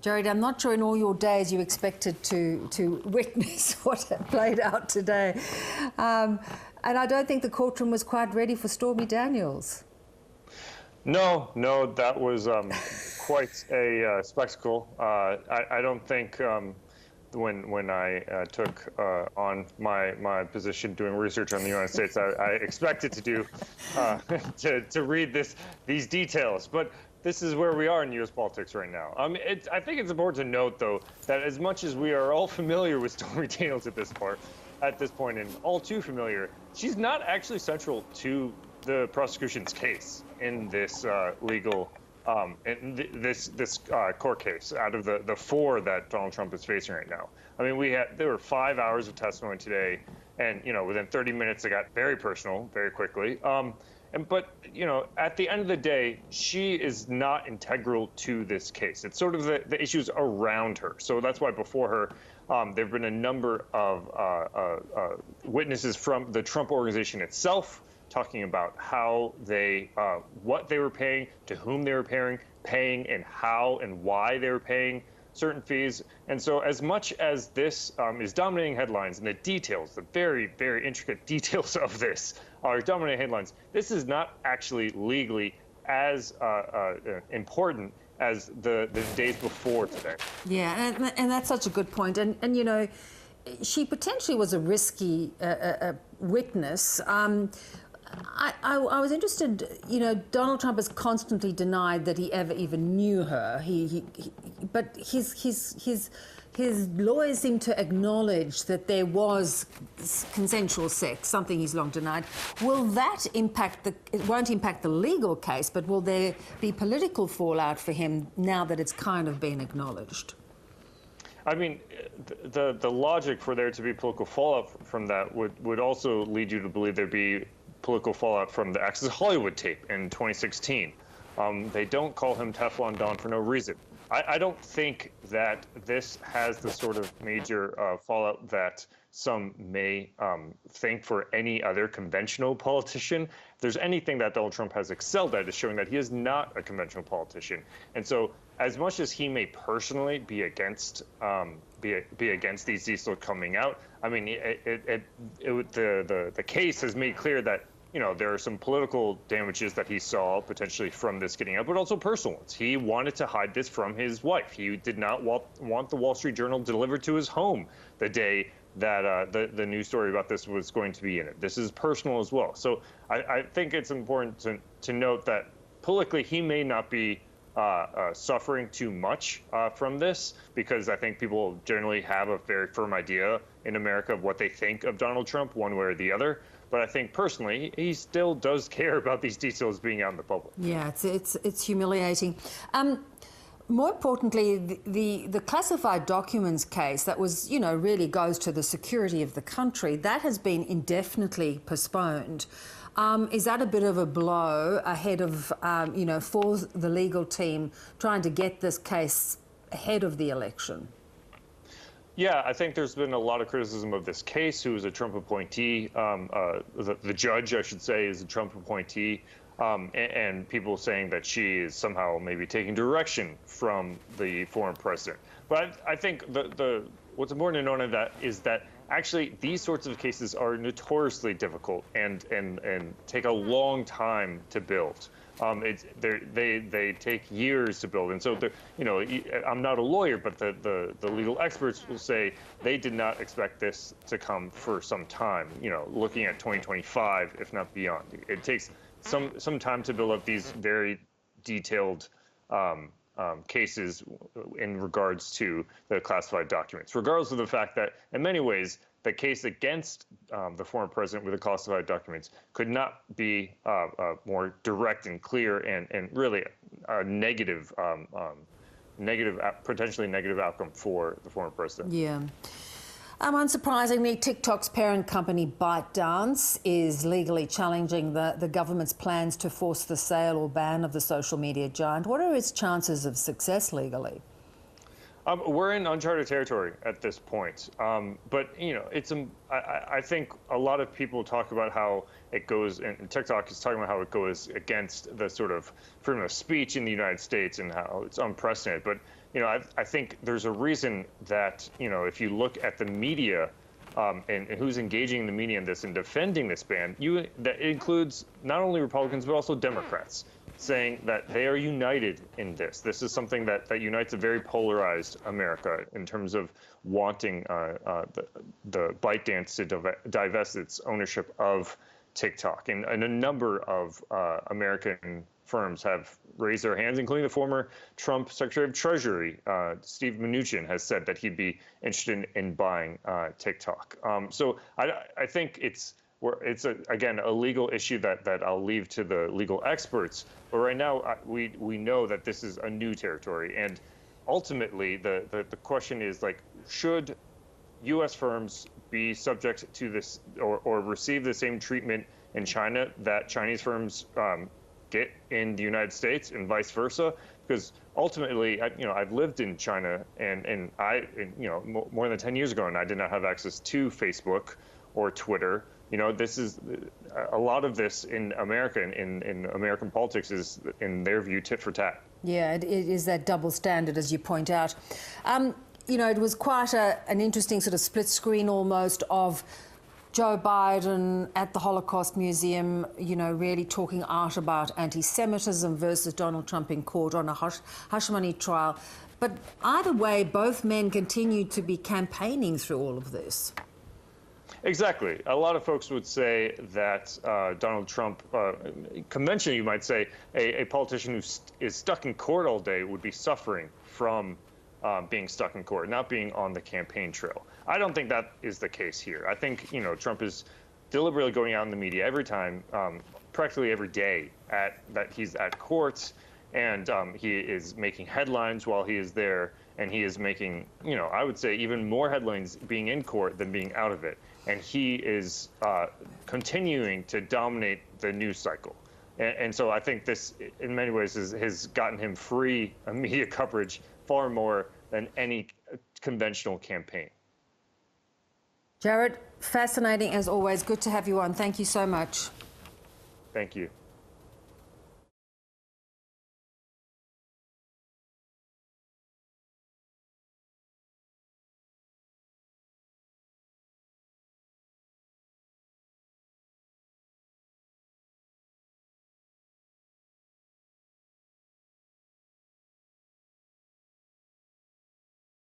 Jared, I'm not sure in all your days you expected to witness what played out today. And I don't think the courtroom was quite ready for Stormy Daniels. No, that was quite a spectacle. I don't think when I took on my position doing research on the United States, I expected to do to read these details, but this is where we are in U.S. politics right now. I think it's important to note, though, that as much as we are all familiar with Stormy Daniels at this point, and all too familiar, she's not actually central to the prosecution's case in this this court case out of the four that Donald Trump is facing right now. I mean, there were 5 hours of testimony today, and within 30 minutes it got very personal very quickly. But at the end of the day, she is not integral to this case. It's sort of the issues around her. So that's why before her, there have been a number of witnesses from the Trump organization itself talking about how what they were paying, to whom they were paying, and how and why they were paying certain fees. And so as much as this is dominating headlines, and the details, the very, very intricate details of this are dominating headlines, this is not actually legally as important as the days before today. Yeah, and that's such a good point. And she potentially was a risky witness. I was interested, Donald Trump has constantly denied that he ever even knew her. But his lawyers seem to acknowledge that there was consensual sex, something he's long denied. Will that impact it won't impact the legal case, but will there be political fallout for him now that it's kind of been acknowledged? I mean, the logic for there to be political fallout from that would also lead you to believe there'd be political fallout from the Access Hollywood tape in 2016. They don't call him Teflon Don for no reason. I don't think that this has the sort of major fallout that some may think for any other conventional politician. If there's anything that Donald Trump has excelled at, is showing that he is not a conventional politician. And so as much as he may personally be against these details coming out, I mean, the case has made clear that there are some political damages that he saw potentially from this getting out, but also personal ones. He wanted to hide this from his wife. He did not want the Wall Street Journal delivered to his home the day that the news story about this was going to be in it. This is personal as well. So I think it's important to note that politically he may not be suffering too much from this, because I think people generally have a very firm idea in America of what they think of Donald Trump one way or the other. But I think personally, he still does care about these details being out in the public. Yeah, it's humiliating. More importantly, the classified documents case that was, really goes to the security of the country, that has been indefinitely postponed. Is that a bit of a blow ahead of, for the legal team trying to get this case ahead of the election? Yeah, I think there's been a lot of criticism of this case, who is a Trump appointee. The judge, I should say, is a Trump appointee, and people saying that she is somehow maybe taking direction from the former president. But I think what's important to note of that is that actually these sorts of cases are notoriously difficult and take a long time to build. They take years to build, and so I'm not a lawyer, but the legal experts will say they did not expect this to come for some time. Looking at 2025, if not beyond. It takes some time to build up these very detailed cases in regards to the classified documents, regardless of the fact that in many ways the case against the former president with the classified documents could not be more direct and clear and really a potentially negative outcome for the former president. Yeah. Unsurprisingly, TikTok's parent company ByteDance is legally challenging the government's plans to force the sale or ban of the social media giant. What are its chances of success legally? We're in uncharted territory at this point, but I think a lot of people talk about how it goes, and TikTok is talking about how it goes against the sort of freedom of speech in the United States and how it's unprecedented. But I think there's a reason that, if you look at the media and who's engaging in the media in this and defending this ban, that includes not only Republicans, but also Democrats, saying that they are united in this. This is something that unites a very polarized America in terms of wanting the ByteDance to divest its ownership of TikTok. And a number of American firms have raised their hands, including the former Trump Secretary of Treasury, Steve Mnuchin, has said that he'd be interested in buying TikTok. So I think it's again a legal issue that I'll leave to the legal experts. But right now, we know that this is a new territory, and ultimately the question is, like, should U.S. firms be subject to this or receive the same treatment in China that Chinese firms get in the United States, and vice versa? Because ultimately, I've lived in China, and more than 10 years ago, and I did not have access to Facebook or Twitter. This is a lot of this in America, in American politics, is, in their view, tit for tat. Yeah, it is that double standard, as you point out. It was quite an interesting sort of split screen almost of Joe Biden at the Holocaust Museum, really talking out about anti-Semitism versus Donald Trump in court on a hush money trial. But either way, both men continue to be campaigning through all of this. Exactly. A lot of folks would say that Donald Trump, conventionally you might say, a politician who is stuck in court all day would be suffering from being stuck in court, not being on the campaign trail. I don't think that is the case here. I think, Trump is deliberately going out in the media every time, practically every day, that he's at courts, and he is making headlines while he is there, and he is making, I would say, even more headlines being in court than being out of it. And he is continuing to dominate the news cycle. And so I think this, in many ways, has gotten him free media coverage far more than any conventional campaign. Jared, fascinating as always. Good to have you on. Thank you so much. Thank you.